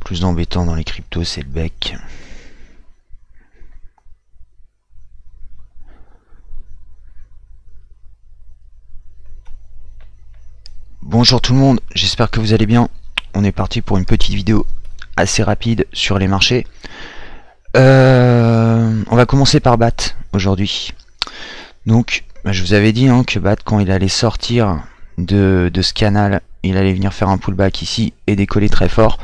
Plus embêtant dans les cryptos, c'est le bec. Bonjour tout le monde, j'espère que vous allez bien. On est parti pour une petite vidéo assez rapide sur les marchés. On va commencer par BAT aujourd'hui. Donc, je vous avais dit que BAT, quand il allait sortir de ce canal, il allait venir faire un pullback ici et décoller très fort.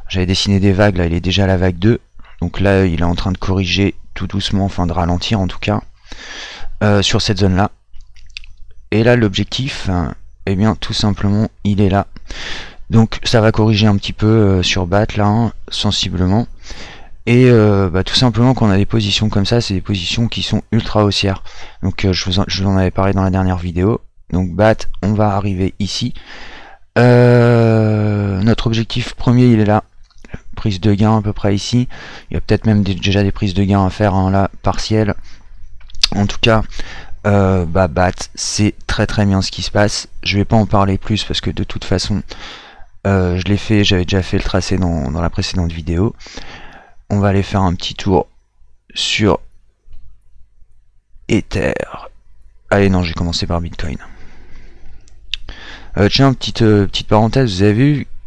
J'avais dessiné des vagues, là il est déjà à la vague 2. Donc là il est en train de corriger tout doucement, enfin de ralentir en tout cas, sur cette zone là. Et là l'objectif, eh bien tout simplement il est là. Donc ça va corriger un petit peu sur BAT là, sensiblement. Et tout simplement quand on a des positions comme ça, c'est des positions qui sont ultra haussières. Donc je vous en avais parlé dans la dernière vidéo. Donc BAT, on va arriver ici. Notre objectif premier il est là. Prise de gain à peu près ici. Il y a peut-être même déjà des prises de gain à faire là, partielles. En tout cas, BAT, c'est très bien ce qui se passe. Je vais pas en parler plus parce que de toute façon, je l'ai fait, j'avais déjà fait le tracé dans la précédente vidéo. On va aller faire un petit tour sur Ether. Allez, non, j'ai commencé par Bitcoin. Tiens, petite parenthèse,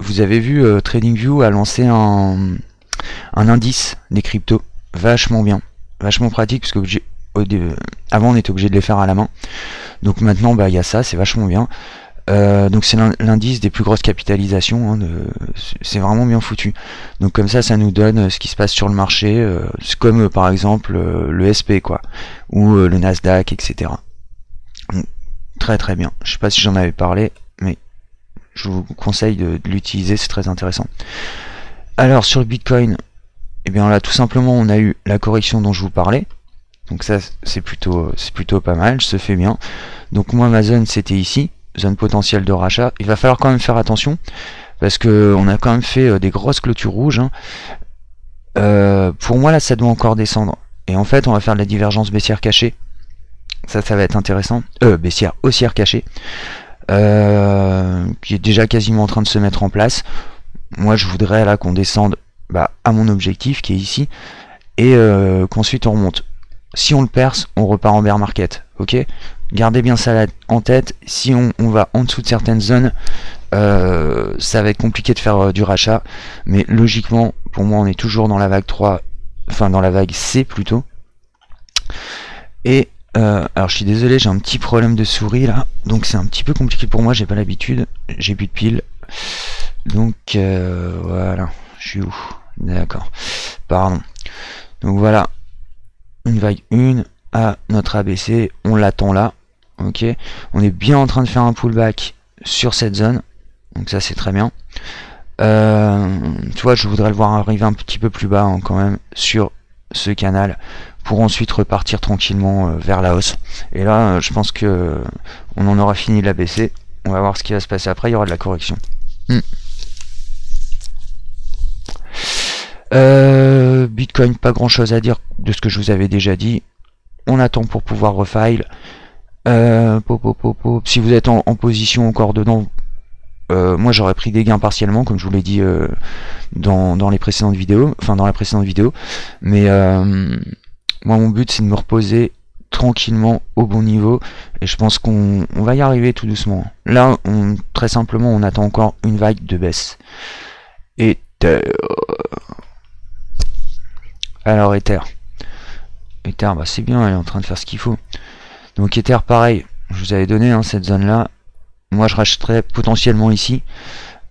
vous avez vu TradingView a lancé un indice des cryptos, vachement bien, vachement pratique, parce que avant on était obligé de les faire à la main, donc maintenant il y a ça, c'est vachement bien. Donc c'est l'indice des plus grosses capitalisations, c'est vraiment bien foutu. Donc comme ça nous donne ce qui se passe sur le marché, comme par exemple le SP quoi, ou le Nasdaq, etc. Donc, très bien. Je sais pas si j'en avais parlé, mais je vous conseille de l'utiliser, c'est très intéressant. Alors sur le Bitcoin, eh bien là tout simplement on a eu la correction dont je vous parlais. Donc ça c'est plutôt pas mal, se fait bien. Donc moi ma zone c'était ici, zone potentielle de rachat. Il va falloir quand même faire attention parce que on a quand même fait des grosses clôtures rouges. Pour moi là ça doit encore descendre. Et en fait on va faire de la divergence baissière cachée. Ça va être intéressant. Baissière haussière cachée. Qui est déjà quasiment en train de se mettre en place. Moi je voudrais là qu'on descende à mon objectif qui est ici. Et qu'ensuite on remonte. Si on le perce, on repart en bear market. Ok, gardez bien ça en tête. Si on va en dessous de certaines zones, ça va être compliqué de faire du rachat. Mais logiquement, pour moi, on est toujours dans la vague 3, enfin dans la vague C plutôt. Et alors je suis désolé, j'ai un petit problème de souris là, donc c'est un petit peu compliqué pour moi, j'ai pas l'habitude, j'ai plus de piles. Donc voilà, je suis où? D'accord, pardon. Donc voilà, une vague 1 à notre ABC, on l'attend là, ok. On est bien en train de faire un pullback sur cette zone, donc ça c'est très bien. Tu vois, je voudrais le voir arriver un petit peu plus bas quand même sur ce canal pour ensuite repartir tranquillement vers la hausse. Et là je pense que on en aura fini de la baisser. On va voir ce qui va se passer après, il y aura de la correction. Bitcoin, pas grand chose à dire de ce que je vous avais déjà dit. On attend pour pouvoir refile. Si vous êtes en position encore dedans, moi j'aurais pris des gains partiellement comme je vous l'ai dit dans les précédentes vidéos, enfin dans la précédente vidéo, mais moi mon but c'est de me reposer tranquillement au bon niveau et je pense qu'on va y arriver tout doucement. Là très simplement on attend encore une vague de baisse. Ether. Alors Ether c'est bien, elle est en train de faire ce qu'il faut. Donc Ether pareil, je vous avais donné cette zone là. Moi je rachèterais potentiellement ici.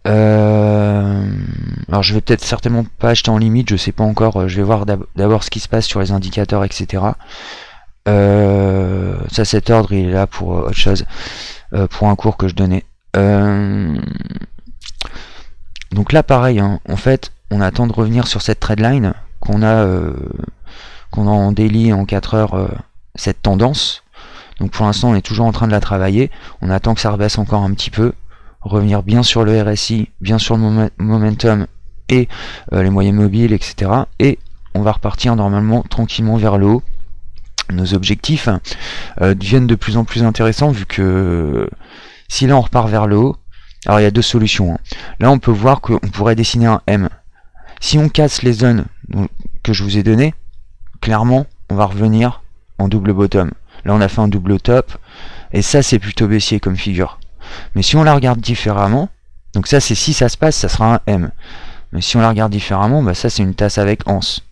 Alors je vais peut-être certainement pas acheter en limite, je sais pas encore, je vais voir d'abord ce qui se passe sur les indicateurs, etc. Ça, cet ordre il est là pour autre chose, pour un cours que je donnais. Donc là pareil, en fait on attend de revenir sur cette trendline qu'on a en daily en 4 heures, cette tendance. Donc pour l'instant on est toujours en train de la travailler, on attend que ça rebaisse encore un petit peu, revenir bien sur le RSI, bien sur le momentum et les moyennes mobiles, etc. Et on va repartir normalement tranquillement vers le haut. Nos objectifs deviennent de plus en plus intéressants vu que si là on repart vers le haut, alors il y a deux solutions. Là on peut voir qu'on pourrait dessiner un M. Si on casse les zones que je vous ai données, clairement, on va revenir en double bottom. Là, on a fait un double top, et ça, c'est plutôt baissier comme figure. Mais si on la regarde différemment, donc ça, c'est si ça se passe, ça sera un M. Mais si on la regarde différemment, bah ça, c'est une tasse avec anse.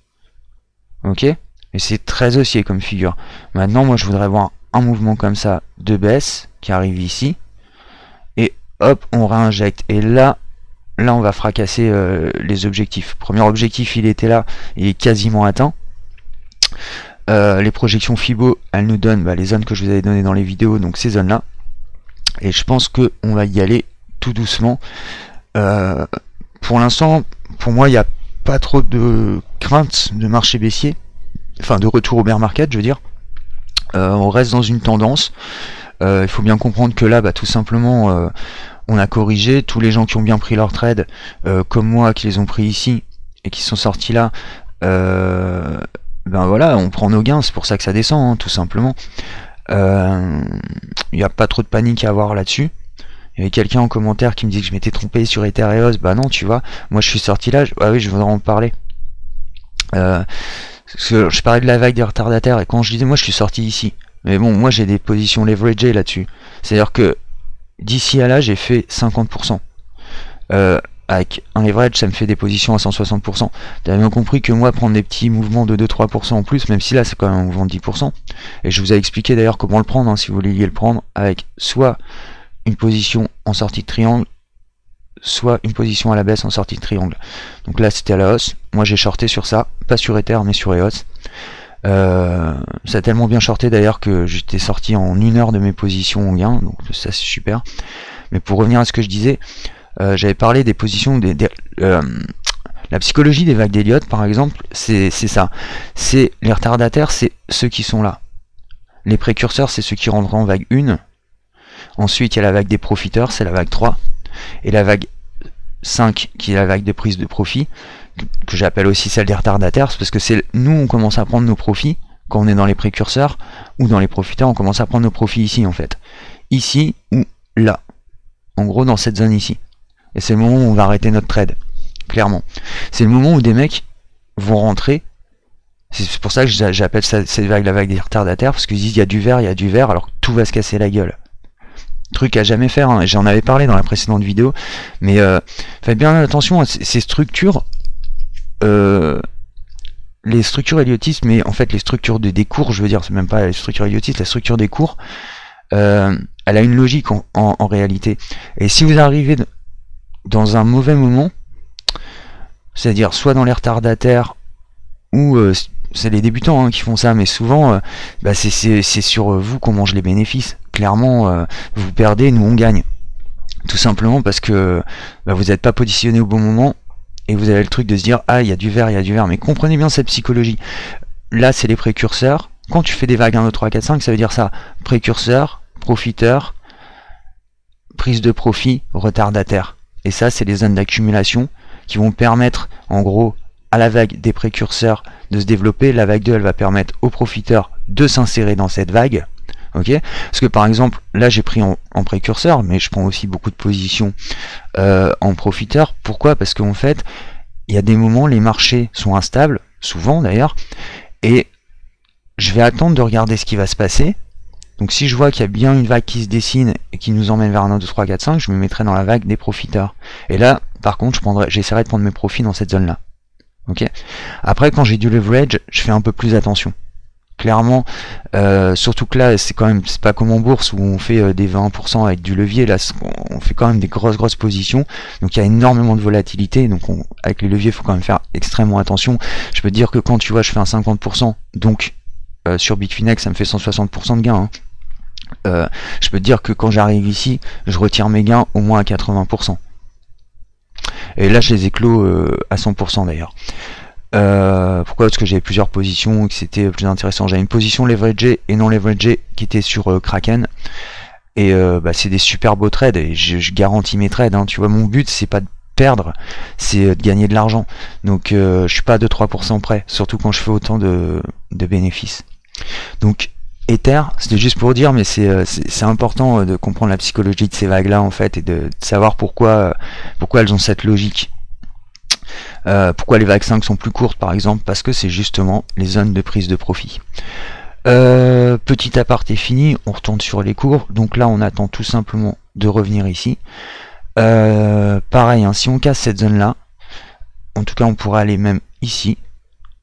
Ok? Et c'est très haussier comme figure. Maintenant, moi, je voudrais voir un mouvement comme ça de baisse qui arrive ici. Et hop, on réinjecte. Et là, on va fracasser les objectifs. Premier objectif, il était là, il est quasiment atteint. Les projections Fibo, elles nous donnent les zones que je vous avais données dans les vidéos, donc ces zones là, et je pense que on va y aller tout doucement. Pour l'instant, pour moi, il n'y a pas trop de crainte de marché baissier, enfin de retour au bear market, je veux dire. On reste dans une tendance. Il faut bien comprendre que là, tout simplement, on a corrigé. Tous les gens qui ont bien pris leur trade, comme moi, qui les ont pris ici et qui sont sortis là, ben voilà, on prend nos gains, c'est pour ça que ça descend, hein, tout simplement. Il n'y a pas trop de panique à avoir là-dessus. Il y avait quelqu'un en commentaire qui me dit que je m'étais trompé sur Ethereum. Bah non, tu vois, moi je suis sorti là, ah oui, je voudrais en parler. Je parlais de la vague des retardataires, et quand je disais moi je suis sorti ici, mais bon, moi j'ai des positions leveragées là-dessus. C'est-à-dire que d'ici à là, j'ai fait 50%. Avec un leverage, ça me fait des positions à 160%. Tu as bien compris que moi, prendre des petits mouvements de 2-3% en plus, même si là c'est quand même un mouvement de 10%, et je vous ai expliqué d'ailleurs comment le prendre, hein, si vous vouliez le prendre, avec soit une position en sortie de triangle, soit une position à la baisse en sortie de triangle. Donc là c'était à la hausse, moi j'ai shorté sur ça, pas sur Ether mais sur EOS. Ça a tellement bien shorté d'ailleurs que j'étais sorti en 1 heure de mes positions en gain, donc ça c'est super. Mais pour revenir à ce que je disais, j'avais parlé des positions, la psychologie des vagues d'Elliott par exemple, c'est ça. C'est les retardataires, c'est ceux qui sont là. Les précurseurs, c'est ceux qui rentrent en vague 1. Ensuite, il y a la vague des profiteurs, c'est la vague 3. Et la vague 5, qui est la vague de prise de profit, que j'appelle aussi celle des retardataires, parce que c'est nous, on commence à prendre nos profits, quand on est dans les précurseurs, ou dans les profiteurs, on commence à prendre nos profits ici, en fait. Ici, ou là. En gros, dans cette zone ici. Et c'est le moment où on va arrêter notre trade, clairement. C'est le moment où des mecs vont rentrer. C'est pour ça que j'appelle cette vague la vague des retardataires, parce qu'ils disent il y a du vert, alors que tout va se casser la gueule. Truc à jamais faire, hein. J'en avais parlé dans la précédente vidéo, mais faites bien attention à ces structures, les structures héliotistes, mais en fait les structures des cours, je veux dire, c'est même pas les structures héliotistes, la structure des cours, elle a une logique en réalité. Et si vous arrivez dans un mauvais moment, c'est-à-dire soit dans les retardataires, ou c'est les débutants hein, qui font ça, mais souvent c'est sur vous qu'on mange les bénéfices. Clairement, vous perdez, nous on gagne. Tout simplement parce que vous n'êtes pas positionné au bon moment, et vous avez le truc de se dire ah il y a du vert, mais comprenez bien cette psychologie. Là c'est les précurseurs. Quand tu fais des vagues 1, 2, 3, 4, 5, ça veut dire ça. Précurseur, profiteur, prise de profit, retardataire. Et ça c'est les zones d'accumulation qui vont permettre en gros à la vague des précurseurs de se développer. La vague 2 elle va permettre aux profiteurs de s'insérer dans cette vague. Ok, parce que par exemple là j'ai pris en précurseur, mais je prends aussi beaucoup de positions en profiteur. Pourquoi? Parce qu'en fait il y a des moments les marchés sont instables, souvent d'ailleurs, et je vais attendre de regarder ce qui va se passer. Donc si je vois qu'il y a bien une vague qui se dessine et qui nous emmène vers un 1, 2, 3, 4, 5, je me mettrai dans la vague des profiteurs. Et là par contre j'essaierai de prendre mes profits dans cette zone là. Ok. Après quand j'ai du leverage, je fais un peu plus attention. Clairement, surtout que là c'est quand même, c'est pas comme en bourse où on fait des 20% avec du levier. Là on fait quand même des grosses positions, donc il y a énormément de volatilité, donc avec les leviers il faut quand même faire extrêmement attention. Je peux te dire que quand tu vois je fais un 50%, donc sur Bitfinex ça me fait 160% de gain, hein. Je peux te dire que quand j'arrive ici je retire mes gains au moins à 80%, et là je les éclos à 100% d'ailleurs. Pourquoi? Parce que j'avais plusieurs positions et que c'était plus intéressant. J'avais une position leveragée et non leveragée qui était sur Kraken, et c'est des super beaux trades, et je garantis mes trades, hein. Tu vois, mon but c'est pas de perdre, c'est de gagner de l'argent, donc je suis pas à 2-3% près, surtout quand je fais autant de bénéfices. Donc Ether, c'était juste pour dire, mais c'est important de comprendre la psychologie de ces vagues là en fait, et de savoir pourquoi elles ont cette logique. Pourquoi les vagues 5 sont plus courtes par exemple? Parce que c'est justement les zones de prise de profit. Petit aparté fini, on retourne sur les cours. Donc là on attend tout simplement de revenir ici. Pareil, hein, si on casse cette zone là, en tout cas on pourrait aller même ici,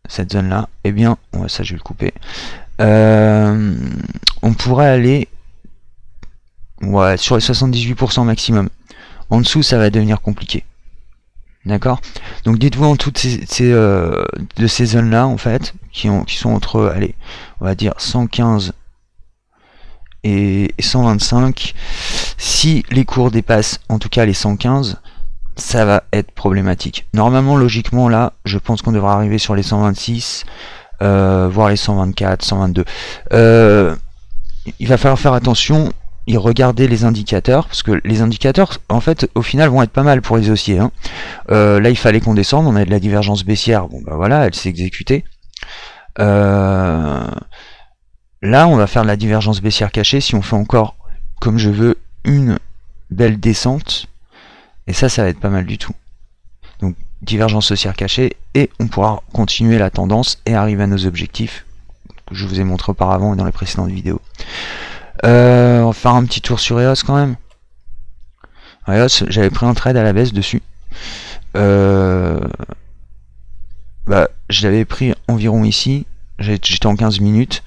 cette zone là, et bien, ça je vais le couper, on pourrait aller sur les 78% maximum. En dessous ça va devenir compliqué. D'accord? Donc dites-vous en toutes de ces zones là en fait, qui sont entre, allez, on va dire 115 et 125, si les cours dépassent en tout cas les 115, ça va être problématique. Normalement, logiquement, là, je pense qu'on devrait arriver sur les 126, voire les 124, 122. Il va falloir faire attention et regarder les indicateurs, parce que les indicateurs, en fait, au final, vont être pas mal pour les haussiers. Hein. Là, il fallait qu'on descende, on a de la divergence baissière, bon bah voilà, elle s'est exécutée. Là, on va faire de la divergence baissière cachée si on fait encore, comme je veux, une belle descente. Et ça va être pas mal du tout. Donc, divergence haussière cachée, et on pourra continuer la tendance et arriver à nos objectifs que je vous ai montré auparavant dans les précédentes vidéos. On va faire un petit tour sur EOS quand même. EOS, j'avais pris un trade à la baisse dessus. Je l'avais pris environ ici. J'étais en 15 minutes.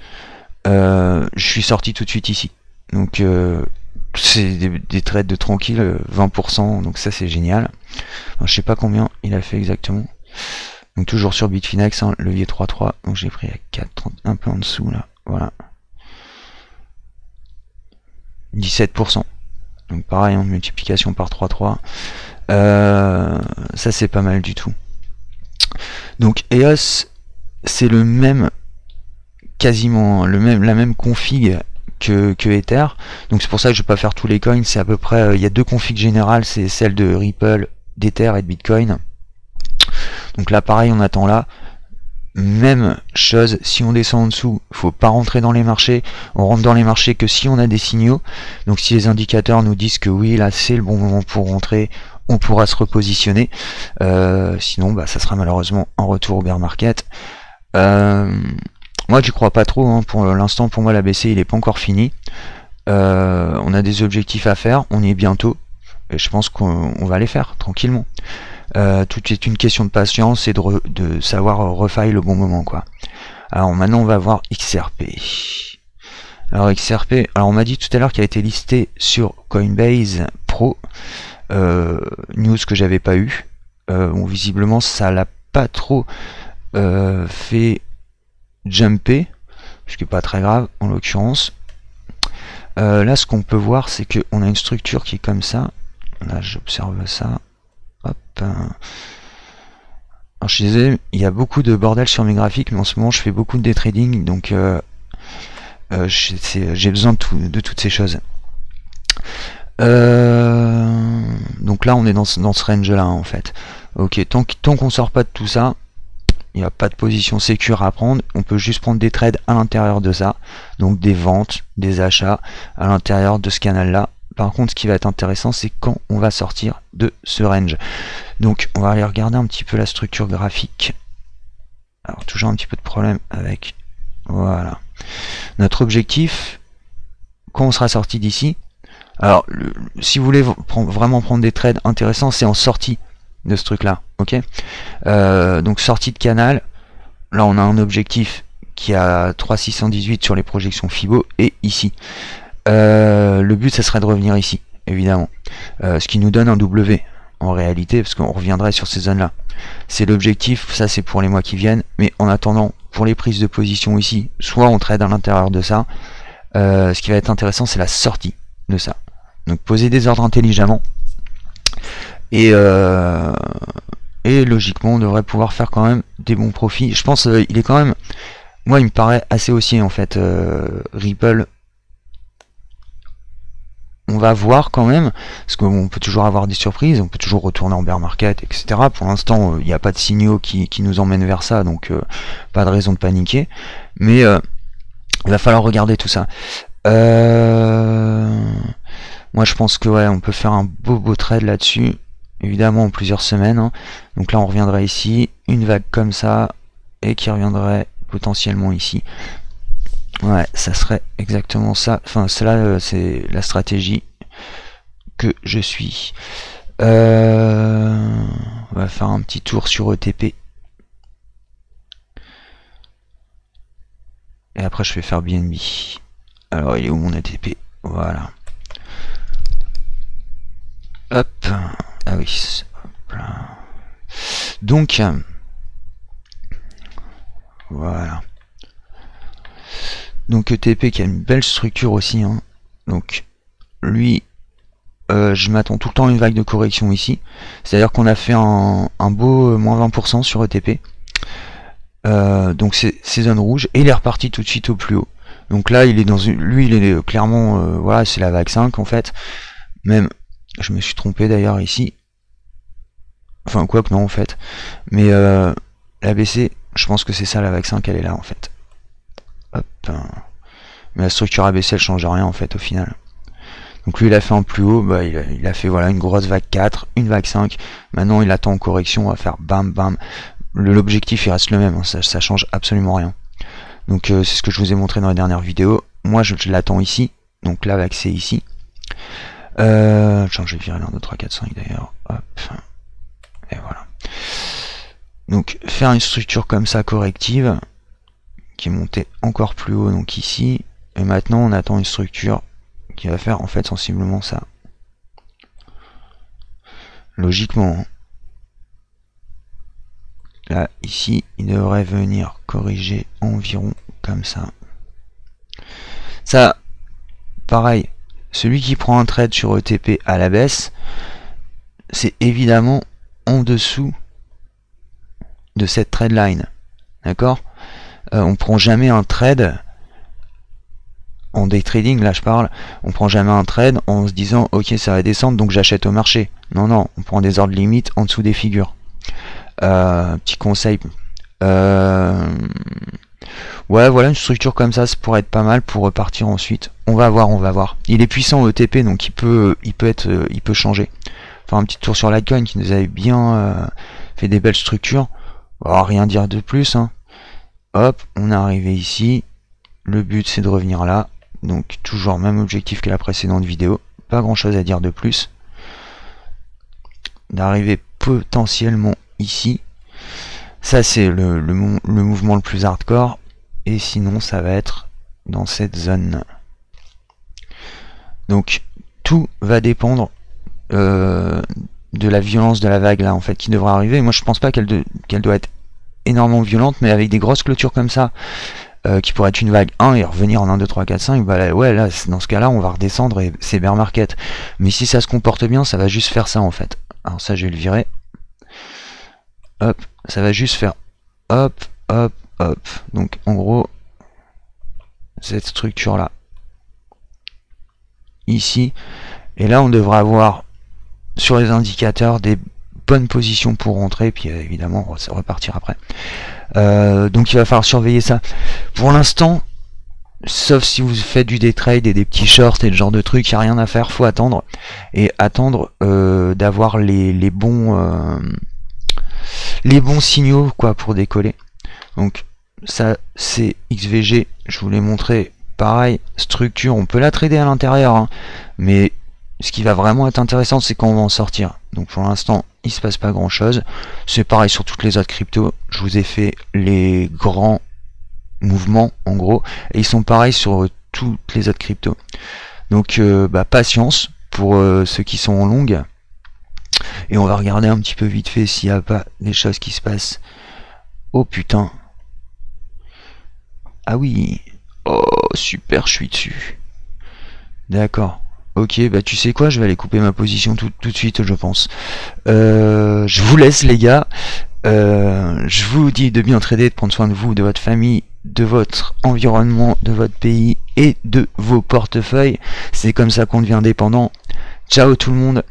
Je suis sorti tout de suite ici. Donc c'est des trades de tranquille, 20%, donc ça c'est génial. Alors, je sais pas combien il a fait exactement. Donc toujours sur Bitfinex, hein, levier 3.3, donc j'ai pris à 4, un peu en dessous là, voilà. 17%. Donc pareil, en multiplication par 3.3. Ça c'est pas mal du tout. Donc EOS, c'est le même, quasiment la même config que Ether. Donc c'est pour ça que je vais pas faire tous les coins. C'est à peu près, il y a deux configs générales, c'est celle de Ripple, d'Ether et de Bitcoin. Donc là pareil, on attend là. Même chose, si on descend en dessous, faut pas rentrer dans les marchés. On rentre dans les marchés que si on a des signaux. Donc si les indicateurs nous disent que oui, là c'est le bon moment pour rentrer, on pourra se repositionner. Sinon, ça sera malheureusement un retour au bear market. Moi, j'y crois pas trop. Hein. Pour l'instant, pour moi, la BC, il est pas encore fini. On a des objectifs à faire. On y est bientôt. Et je pense qu'on va les faire tranquillement. Tout est une question de patience et de savoir refaire le bon moment, quoi. Alors maintenant on va voir XRP. Alors XRP, alors on m'a dit tout à l'heure qu'il a été listé sur Coinbase Pro, news que j'avais pas eu. Bon, visiblement ça l'a pas trop fait jumper, ce qui est pas très grave en l'occurrence. Là ce qu'on peut voir c'est qu'on a une structure qui est comme ça. Là j'observe ça. Hop. Alors je suis désolé, il y a beaucoup de bordel sur mes graphiques, mais en ce moment je fais beaucoup de day trading, donc j'ai besoin de toutes ces choses. Donc là on est dans ce range là en fait. Ok, tant qu'on sort pas de tout ça, il n'y a pas de position sécure à prendre, on peut juste prendre des trades à l'intérieur de ça, donc des ventes, des achats à l'intérieur de ce canal là. Par contre, ce qui va être intéressant, c'est quand on va sortir de ce range. Donc, on va aller regarder un petit peu la structure graphique. Alors, toujours un petit peu de problème avec... Voilà. Notre objectif, quand on sera sorti d'ici... Alors, si vous voulez vraiment prendre des trades intéressants, c'est en sortie de ce truc-là. Ok. Donc, sortie de canal. Là, on a un objectif qui a 3,618 sur les projections Fibo. Et ici. Le but ça serait de revenir ici évidemment, ce qui nous donne un W en réalité, parce qu'on reviendrait sur ces zones là. C'est l'objectif, ça c'est pour les mois qui viennent, mais en attendant, pour les prises de position ici, soit on trade à l'intérieur de ça, ce qui va être intéressant c'est la sortie de ça. Donc poser des ordres intelligemment et logiquement on devrait pouvoir faire quand même des bons profits. Je pense il est quand même, moi il me paraît assez haussier en fait. Ripple, on va voir quand même, parce qu'on peut toujours avoir des surprises, on peut toujours retourner en bear market, etc. Pour l'instant, il n'y a pas de signaux qui nous emmènent vers ça, donc pas de raison de paniquer. Mais il va falloir regarder tout ça. Moi, je pense que ouais, on peut faire un beau trade là-dessus. évidemment en plusieurs semaines, hein. Donc là on reviendrait ici, une vague comme ça, et qui reviendrait potentiellement ici. Ouais, ça serait exactement ça. Enfin, cela, c'est la stratégie que je suis. On va faire un petit tour sur ETP. Et après, je vais faire BNB. Alors, il est où mon ETP? Voilà. Hop. Ah oui. Hop là. Donc, voilà. Donc ETP qui a une belle structure aussi, hein. Donc lui, je m'attends tout le temps à une vague de correction ici. C'est-à-dire qu'on a fait un beau moins 20% sur ETP. Donc c'est zone rouge. Et il est reparti tout de suite au plus haut. Donc là, il est dans une, lui, il est clairement, voilà, c'est la vague 5 en fait. Même, je me suis trompé d'ailleurs ici. Enfin, quoi que non en fait. Mais la BC, je pense que c'est ça la vague 5, elle est là en fait. Hop. Mais la structure ABC elle change rien en fait au final. Donc lui il a fait un plus haut, bah, il a fait voilà une grosse vague 4, une vague 5. Maintenant il attend en correction, on va faire bam bam. L'objectif il reste le même, hein, ça change absolument rien. Donc c'est ce que je vous ai montré dans la dernière vidéo. Moi je l'attends ici, donc la vague c'est ici. Je vais virer l'un 2 3 4 5 d'ailleurs. Hop. Et voilà. Donc faire une structure comme ça corrective qui est montée encore plus haut, donc ici, et maintenant on attend une structure qui va faire en fait sensiblement ça. Logiquement, là, ici, il devrait venir corriger environ comme ça. Ça, pareil, celui qui prend un trade sur ETP à la baisse, c'est évidemment en dessous de cette trade line, d'accord? On prend jamais un trade en day trading, là je parle, on prend jamais un trade en se disant ok ça va descendre donc j'achète au marché. Non non, on prend des ordres limites en dessous des figures. Petit conseil. Ouais voilà, une structure comme ça pourrait être pas mal pour repartir ensuite. On va voir, on va voir. Il est puissant au ETP donc il peut changer. Enfin un petit tour sur Litecoin qui nous avait bien fait des belles structures. Oh, rien dire de plus, hein. Hop, on est arrivé ici. Le but c'est de revenir là. Donc toujours même objectif que la précédente vidéo. Pas grand chose à dire de plus. D'arriver potentiellement ici. Ça c'est le mouvement le plus hardcore. Et sinon ça va être dans cette zone. Donc tout va dépendre de la violence de la vague là en fait qui devra arriver. Moi je pense pas qu'elle doit être énormément violente, mais avec des grosses clôtures comme ça, qui pourrait être une vague 1 et revenir en 1, 2, 3, 4, 5, bah là, ouais, là, dans ce cas-là, on va redescendre et c'est bear market. Mais si ça se comporte bien, ça va juste faire ça en fait. Alors ça, je vais le virer. Hop, ça va juste faire hop, hop, hop. Donc en gros, cette structure-là, ici, et là, on devra avoir sur les indicateurs des bonne position pour rentrer, puis évidemment repartir après. Donc il va falloir surveiller ça. Pour l'instant, sauf si vous faites du day trade et des petits shorts et le genre de trucs, il n'y a rien à faire, faut attendre. Et attendre d'avoir les bons signaux quoi pour décoller. Donc ça c'est XVG, je vous l'ai montré, pareil, structure, on peut la trader à l'intérieur, hein, mais ce qui va vraiment être intéressant c'est quand on va en sortir. Donc pour l'instant il se passe pas grand chose. C'est pareil sur toutes les autres cryptos. Je vous ai fait les grands mouvements en gros. Et ils sont pareils sur toutes les autres cryptos. Donc patience pour ceux qui sont en longue. Et on va regarder un petit peu vite fait s'il n'y a pas des choses qui se passent. Oh putain. Ah oui. Oh super, je suis dessus. D'accord. Ok, bah tu sais quoi, je vais aller couper ma position tout de suite, je pense. Je vous laisse les gars. Je vous dis de bien trader, de prendre soin de vous, de votre famille, de votre environnement, de votre pays et de vos portefeuilles. C'est comme ça qu'on devient indépendant. Ciao tout le monde.